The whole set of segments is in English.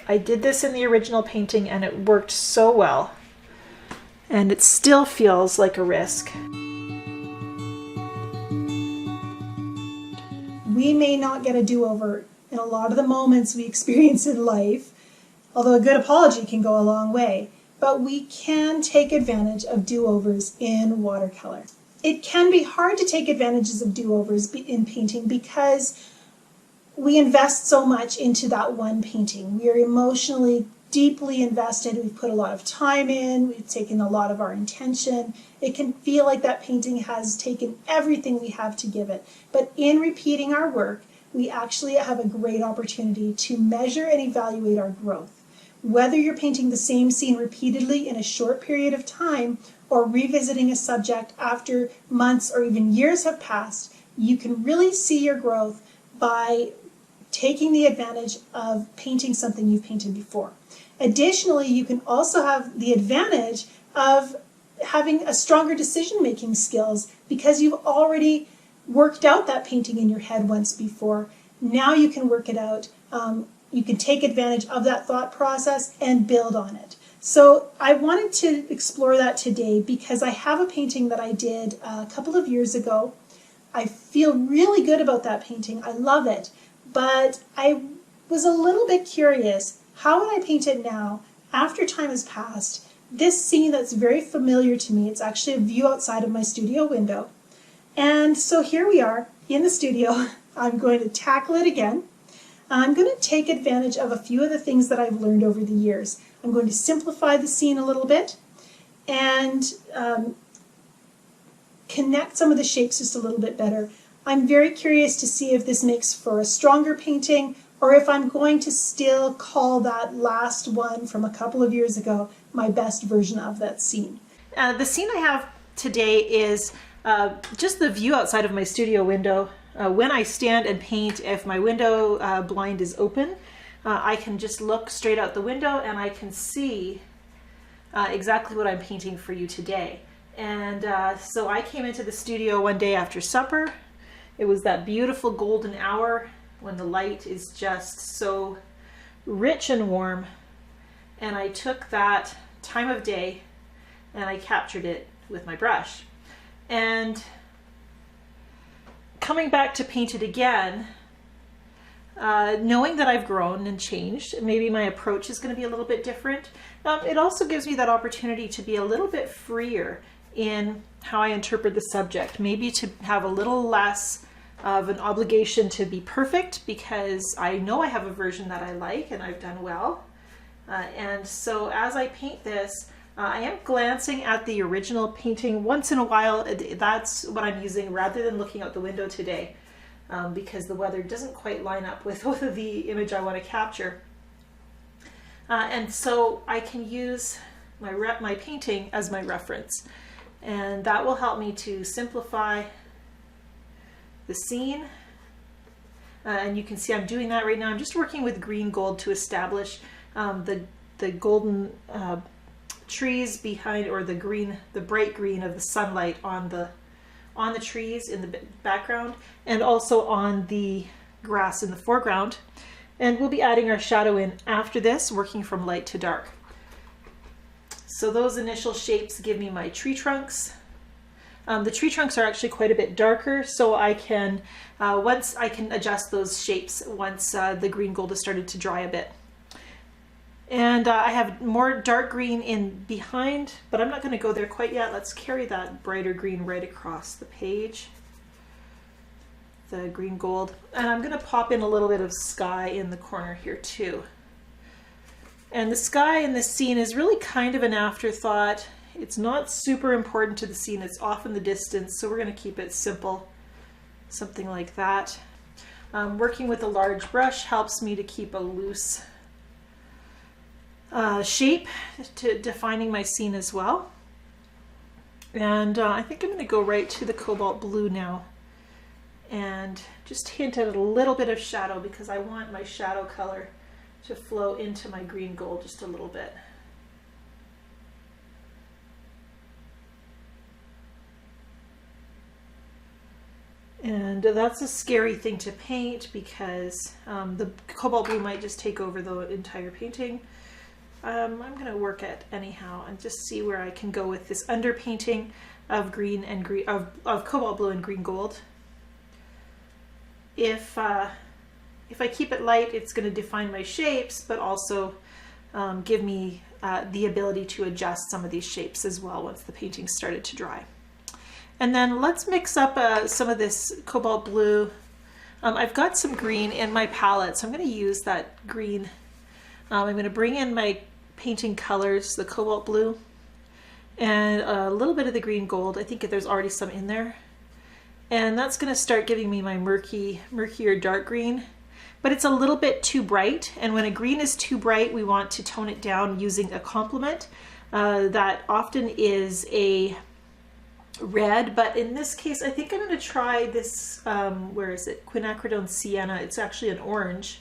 I did this in the original painting and it worked so well. And it still feels like a risk. We may not get a do-over in a lot of the moments we experience in life, although a good apology can go a long way, but we can take advantage of do-overs in watercolor. It can be hard to take advantages of do-overs in painting because we invest so much into that one painting. We are emotionally deeply invested. We've put a lot of time in. We've taken a lot of our intention. It can feel like that painting has taken everything we have to give it. But in repeating our work, we actually have a great opportunity to measure and evaluate our growth. Whether you're painting the same scene repeatedly in a short period of time or revisiting a subject after months or even years have passed, you can really see your growth by taking the advantage of painting something you've painted before. Additionally, you can also have the advantage of having a stronger decision-making skills because you've already worked out that painting in your head once before. Now you can work it out. You can take advantage of that thought process and build on it. So I wanted to explore that today because I have a painting that I did a couple of years ago. I feel really good about that painting. I love it. But I was a little bit curious, how would I paint it now, after time has passed? This scene that's very familiar to me, it's actually a view outside of my studio window. And so here we are in the studio. I'm going to tackle it again. I'm going to take advantage of a few of the things that I've learned over the years. I'm going to simplify the scene a little bit and connect some of the shapes just a little bit better. I'm very curious to see if this makes for a stronger painting or if I'm going to still call that last one from a couple of years ago my best version of that scene. The scene I have today is just the view outside of my studio window. When I stand and paint, if my window blind is open, I can just look straight out the window and I can see exactly what I'm painting for you today. And so I came into the studio one day after supper. It was that beautiful golden hour when the light is just so rich and warm. And I took that time of day and I captured it with my brush. And coming back to paint it again, knowing that I've grown and changed, maybe my approach is going to be a little bit different. It also gives me that opportunity to be a little bit freer in how I interpret the subject, maybe to have a little less of an obligation to be perfect because I know I have a version that I like and I've done well. And so as I paint this, I am glancing at the original painting once in a while. That's what I'm using rather than looking out the window today because the weather doesn't quite line up with the image I want to capture. And so I can use my painting as my reference. And that will help me to simplify the scene. And you can see I'm doing that right now. I'm just working with green gold to establish the golden trees behind, or the bright green of the sunlight on the trees in the background, and also on the grass in the foreground. And we'll be adding our shadow in after this, working from light to dark. So those initial shapes give me my tree trunks. The tree trunks are actually quite a bit darker, so I can adjust those shapes once the green gold has started to dry a bit. And I have more dark green in behind, but I'm not going to go there quite yet. Let's carry that brighter green right across the page, the green gold. And I'm going to pop in a little bit of sky in the corner here too. And the sky in this scene is really kind of an afterthought. It's not super important to the scene. It's off in the distance, so we're going to keep it simple, something like that. Working with a large brush helps me to keep a loose shape to defining my scene as well. And I think I'm going to go right to the cobalt blue now and just hint at a little bit of shadow because I want my shadow color to flow into my green gold just a little bit. And that's a scary thing to paint because the cobalt blue might just take over the entire painting. I'm going to work it anyhow and just see where I can go with this underpainting of green and green of cobalt blue and green gold. If I keep it light, it's going to define my shapes, but also give me the ability to adjust some of these shapes as well once the painting started to dry. And then let's mix up some of this cobalt blue. I've got some green in my palette, so I'm going to use that green. I'm going to bring in my painting colors, the cobalt blue, and a little bit of the green gold. I think there's already some in there. And that's going to start giving me my murkier dark green. But it's a little bit too bright, and when a green is too bright, we want to tone it down using a complement. That often is a red, but in this case, I think I'm going to try this, where is it? Quinacridone Sienna. It's actually an orange.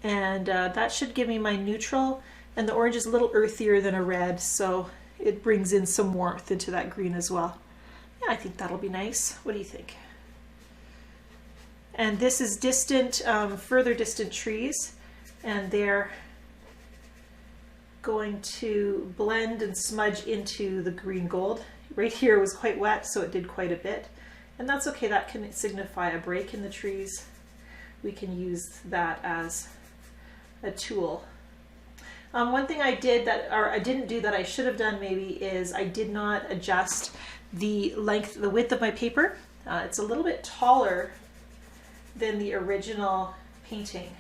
And that should give me my neutral, and the orange is a little earthier than a red, so it brings in some warmth into that green as well. Yeah, I think that'll be nice. What do you think? And this is distant, further distant trees, and they're going to blend and smudge into the green gold. Right here was quite wet, so it did quite a bit. And that's okay, that can signify a break in the trees. We can use that as a tool. One thing I did I didn't do that I should have done maybe is I did not adjust the width of my paper. It's a little bit taller than the original painting,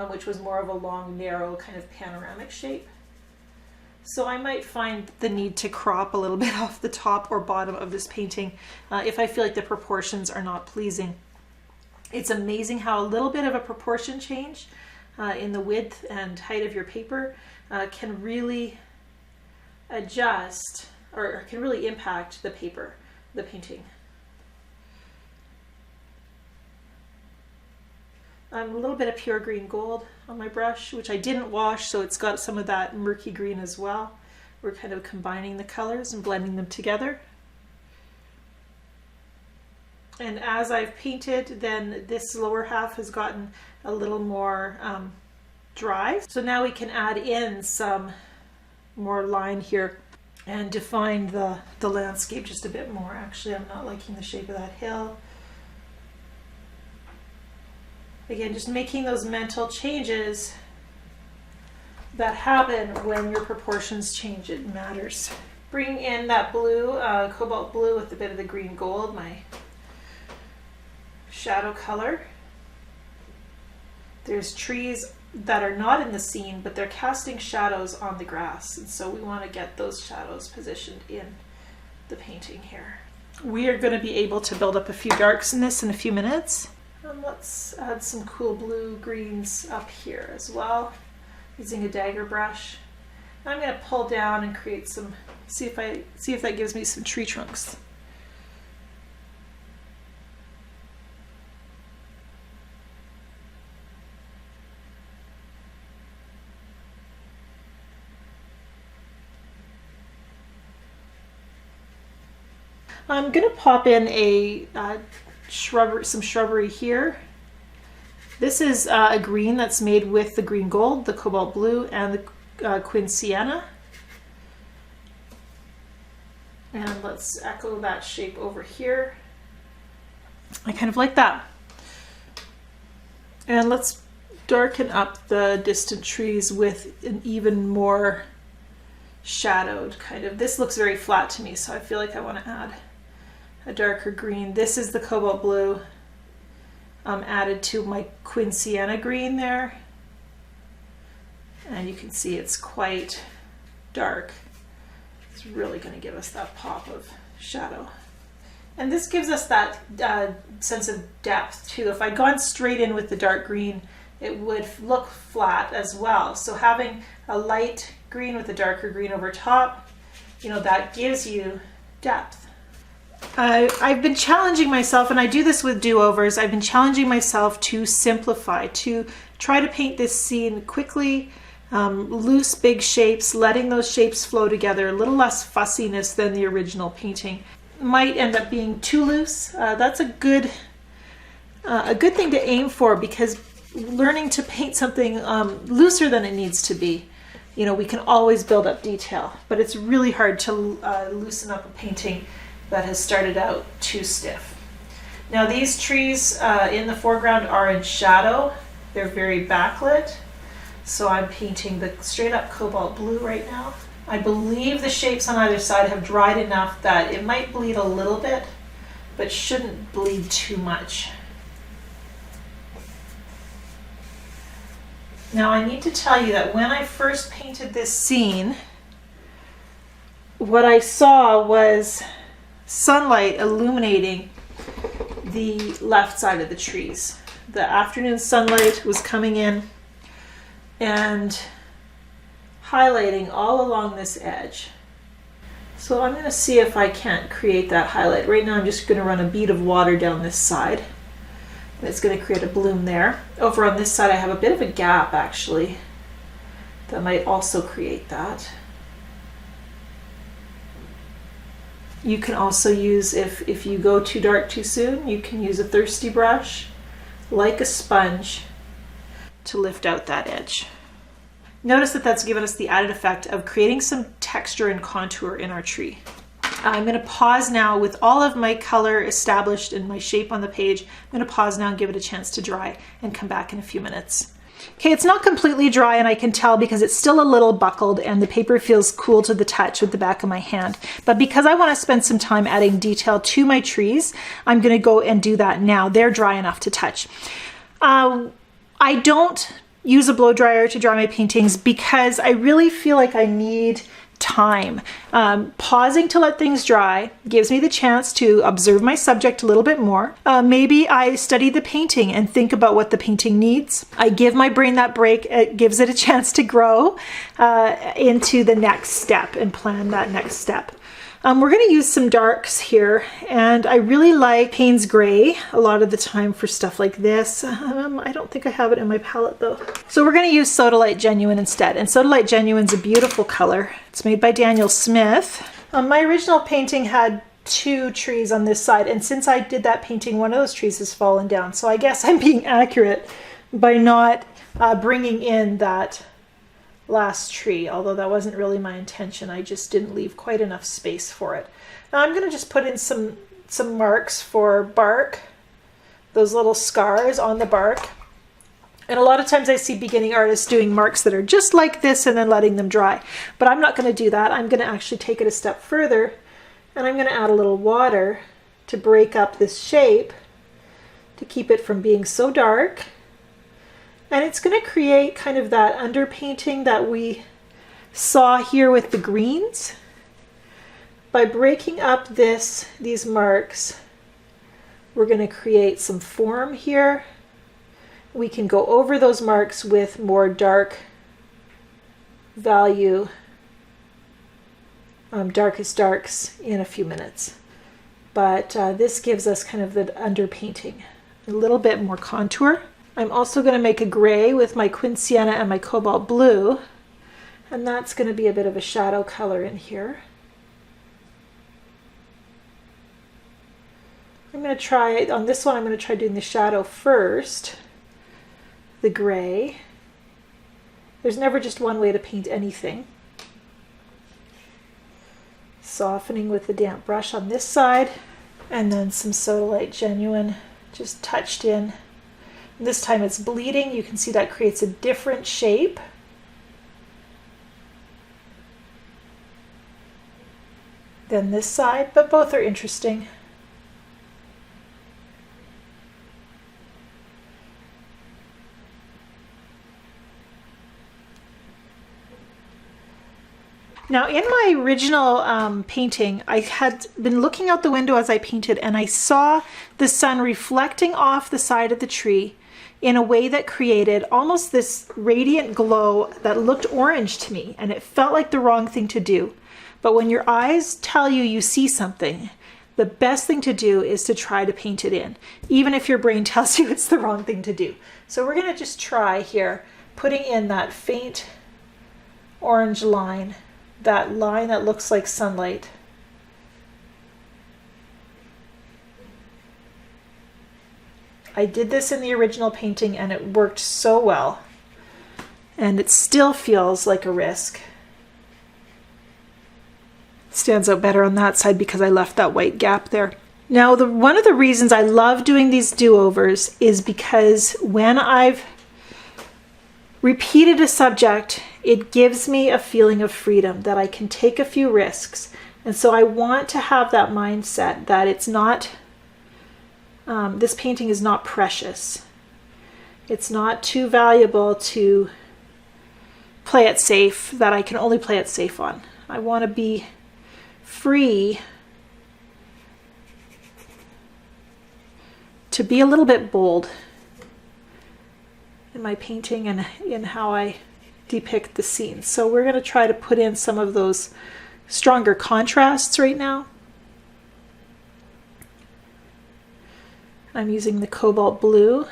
which was more of a long, narrow kind of panoramic shape. So I might find the need to crop a little bit off the top or bottom of this painting if I feel like the proportions are not pleasing. It's amazing how a little bit of a proportion change in the width and height of your paper can really adjust or can really impact the paper, the painting. A little bit of pure green gold on my brush, which I didn't wash, so it's got some of that murky green as well. We're kind of combining the colors and blending them together. And as I've painted, then this lower half has gotten a little more dry. So now we can add in some more line here and define the landscape just a bit more. Actually, I'm not liking the shape of that hill. Again, just making those mental changes that happen when your proportions change. It matters. Bring in that blue, cobalt blue with a bit of the green gold, my shadow color. There's trees that are not in the scene, but they're casting shadows on the grass, and so we want to get those shadows positioned in the painting here. We are going to be able to build up a few darks in this in a few minutes. Let's add some cool blue greens up here as well, using a dagger brush. I'm going to pull down and create some, see if that gives me some tree trunks. I'm going to pop in a some shrubbery here. This is a green that's made with the green gold, the cobalt blue, and the quin sienna. And let's echo that shape over here. I kind of like that. And let's darken up the distant trees with an even more shadowed kind of. This looks very flat to me, so I feel like I want to add a darker green. This is the cobalt blue added to my quin sienna green there. And you can see it's quite dark. It's really going to give us that pop of shadow. And this gives us that sense of depth too. If I'd gone straight in with the dark green, it would look flat as well. So having a light green with a darker green over top, you know, that gives you depth. I've been challenging myself, and I do this with do-overs, I've been challenging myself to simplify, to try to paint this scene quickly, loose big shapes, letting those shapes flow together, a little less fussiness than the original painting. might end up being too loose. That's a good thing to aim for, because learning to paint something looser than it needs to be, you know, we can always build up detail, but it's really hard to loosen up a painting that has started out too stiff. Now these trees in the foreground are in shadow. They're very backlit. So I'm painting the straight up cobalt blue right now. I believe the shapes on either side have dried enough that it might bleed a little bit, but shouldn't bleed too much. Now I need to tell you that when I first painted this scene, what I saw was sunlight illuminating the left side of the trees. The afternoon sunlight was coming in and highlighting all along this edge. So I'm going to see if I can't create that highlight. Right now I'm just going to run a bead of water down this side. And it's going to create a bloom there. Over on this side I have a bit of a gap actually that might also create that. You can also use, if you go too dark too soon, you can use a thirsty brush like a sponge to lift out that edge. Notice that that's given us the added effect of creating some texture and contour in our tree. I'm going to pause now with all of my color established and my shape on the page. I'm going to pause now and give it a chance to dry and come back in a few minutes. Okay, it's not completely dry, and I can tell because it's still a little buckled and the paper feels cool to the touch with the back of my hand. But because I want to spend some time adding detail to my trees, I'm going to go and do that now. They're dry enough to touch. I don't use a blow dryer to dry my paintings because I really feel like I need time. Pausing to let things dry gives me the chance to observe my subject a little bit more. Maybe I study the painting and think about what the painting needs. I give my brain that break. It gives it a chance to grow into the next step and plan that next step. We're going to use some darks here, and I really like Payne's Gray a lot of the time for stuff like this. I don't think I have it in my palette though. So we're going to use Sodalite Genuine instead, and Sodalite Genuine is a beautiful color. It's made by Daniel Smith. My original painting had 2 trees on this side, and since I did that painting, one of those trees has fallen down. So I guess I'm being accurate by not bringing in that last tree, although that wasn't really my intention. I just didn't leave quite enough space for it. Now I'm going to just put in some marks for bark, those little scars on the bark. And a lot of times I see beginning artists doing marks that are just like this and then letting them dry. But I'm not going to do that. I'm going to actually take it a step further, and I'm going to add a little water to break up this shape to keep it from being so dark. And it's going to create kind of that underpainting that we saw here with the greens. By breaking up these marks, we're going to create some form here. We can go over those marks with more dark value, darkest darks in a few minutes. But this gives us kind of the underpainting, a little bit more contour. I'm also going to make a gray with my Quin Sienna and my Cobalt Blue, and that's going to be a bit of a shadow color in here. I'm going to try, on this one I'm going to try doing the shadow first, the gray. There's never just one way to paint anything. Softening with the damp brush on this side, and then some Sodalite Genuine just touched in. This time it's bleeding. You can see that creates a different shape. Than this side, but both are interesting. Now in my original painting, I had been looking out the window as I painted, and I saw the sun reflecting off the side of the tree in a way that created almost this radiant glow that looked orange to me, and it felt like the wrong thing to do. But when your eyes tell you you see something, the best thing to do is to try to paint it in, even if your brain tells you it's the wrong thing to do. So we're going to just try here, putting in that faint orange line, that line that looks like sunlight. I did this in the original painting and it worked so well. And it still feels like a risk. Stands out better on that side because I left that white gap there. Now, one of the reasons I love doing these do-overs is because when I've repeated a subject, it gives me a feeling of freedom, that I can take a few risks. And so I want to have that mindset that it's not, this painting is not precious. It's not too valuable to play it safe, that I can only play it safe on. I want to be free to be a little bit bold in my painting and in how I depict the scenes. So we're going to try to put in some of those stronger contrasts right now. I'm using the cobalt blue.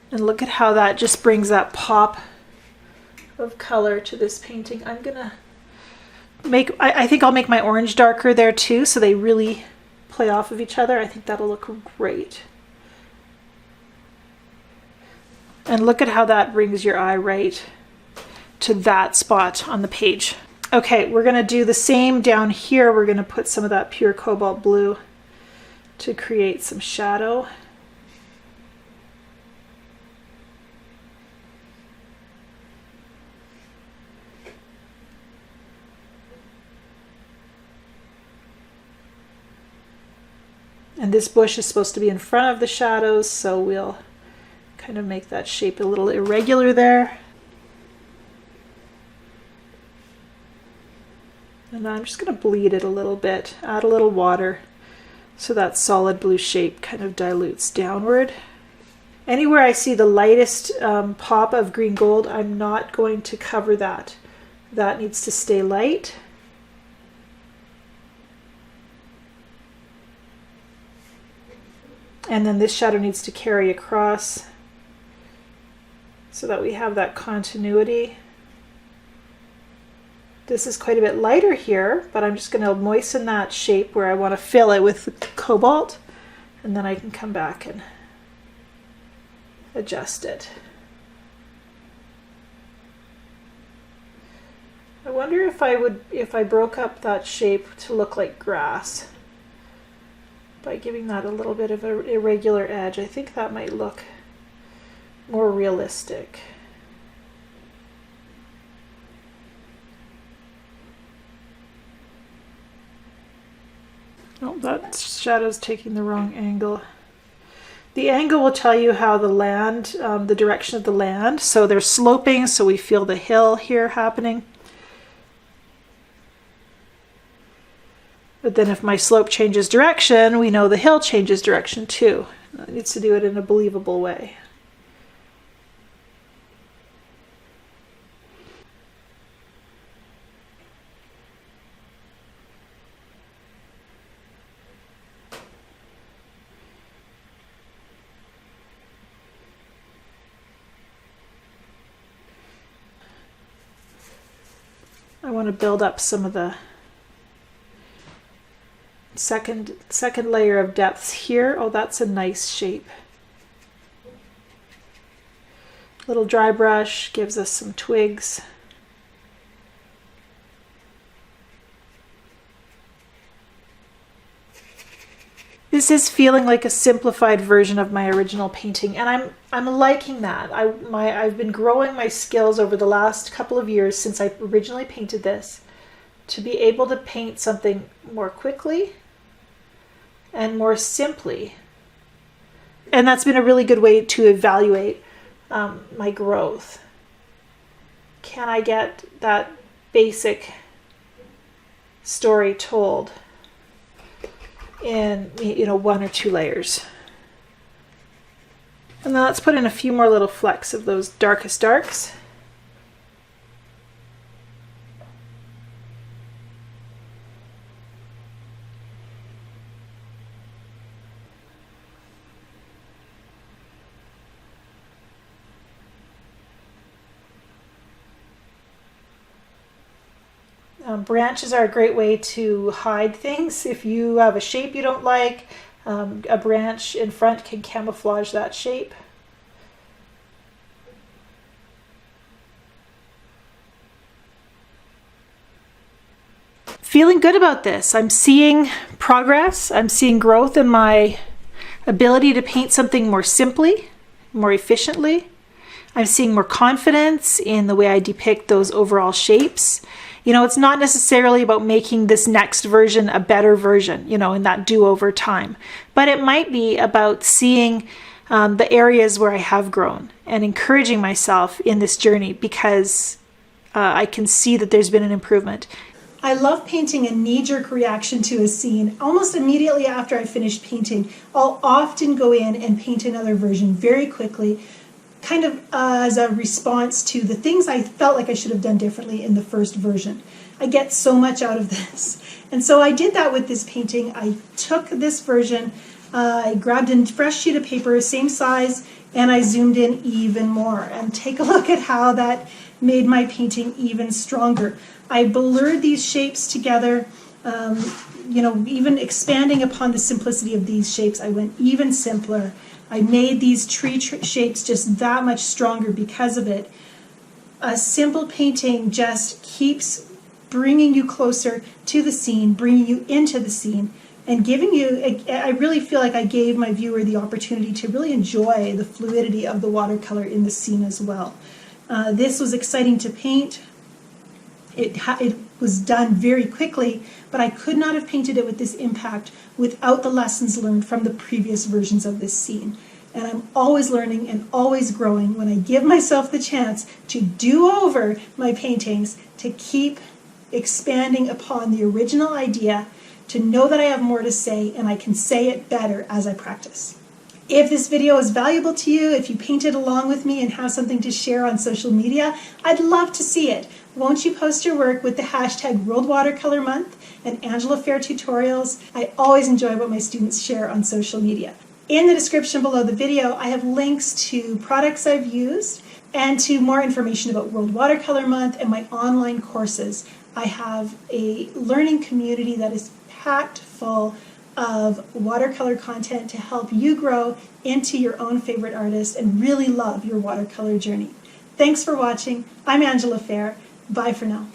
And look at how that just brings that pop of color to this painting. I'm going to I think I'll make my orange darker there too, so they really play off of each other. I think that'll look great. And look at how that brings your eye right to that spot on the page. Okay, we're going to do the same down here. We're going to put some of that pure cobalt blue to create some shadow. And this bush is supposed to be in front of the shadows, so we'll kind of make that shape a little irregular there. And I'm just going to bleed it a little bit, add a little water, so that solid blue shape kind of dilutes downward. Anywhere I see the lightest pop of green gold, I'm not going to cover that. That needs to stay light. And then this shadow needs to carry across so that we have that continuity. This is quite a bit lighter here, but I'm just going to moisten that shape where I want to fill it with cobalt, and then I can come back and adjust it. I wonder if I broke up that shape to look like grass. By giving that a little bit of an irregular edge, I think that might look more realistic. Oh, that shadow's taking the wrong angle. The angle will tell you how the land, the direction of the land. So they're sloping, so we feel the hill here happening. But then if my slope changes direction, we know the hill changes direction too. It needs to do it in a believable way. I want to build up some of the second layer of depths here. Oh, that's a nice shape. Little dry brush gives us some twigs. This is feeling like a simplified version of my original painting, and I'm liking that. I've been growing my skills over the last couple of years since I originally painted this to be able to paint something more quickly and more simply. And that's been a really good way to evaluate my growth. Can I get that basic story told in, one or two layers? And then let's put in a few more little flecks of those darkest darks. Branches are a great way to hide things. If you have a shape you don't like, A branch in front can camouflage that shape. Feeling good about this. I'm seeing progress. I'm seeing growth in my ability to paint something more simply, more efficiently. I'm seeing more confidence in the way I depict those overall shapes. You know, it's not necessarily about making this next version a better version, you know, in that do-over time. But it might be about seeing the areas where I have grown and encouraging myself in this journey because I can see that there's been an improvement. I love painting a knee-jerk reaction to a scene. Almost immediately after I finish painting, I'll often go in and paint another version very quickly, kind of as a response to the things I felt like I should have done differently in the first version. I get so much out of this. And so I did that with this painting. I took this version, I grabbed a fresh sheet of paper, same size, and I zoomed in even more. And take a look at how that made my painting even stronger. I blurred these shapes together, you know, even expanding upon the simplicity of these shapes. I went even simpler. I made these tree shapes just that much stronger because of it. A simple painting just keeps bringing you closer to the scene, bringing you into the scene, and giving you, I really feel like I gave my viewer the opportunity to really enjoy the fluidity of the watercolor in the scene as well. This was exciting to paint. It was done very quickly, but I could not have painted it with this impact without the lessons learned from the previous versions of this scene. And I'm always learning and always growing when I give myself the chance to do over my paintings, to keep expanding upon the original idea, to know that I have more to say and I can say it better as I practice. If this video is valuable to you, if you painted along with me and have something to share on social media, I'd love to see it. Won't you post your work with the hashtag World Watercolor Month and Angela Fehr Tutorials? I always enjoy what my students share on social media. In the description below the video, I have links to products I've used and to more information about World Watercolor Month and my online courses. I have a learning community that is packed full of watercolor content to help you grow into your own favorite artist and really love your watercolor journey. Thanks for watching. I'm Angela Fehr. Bye for now.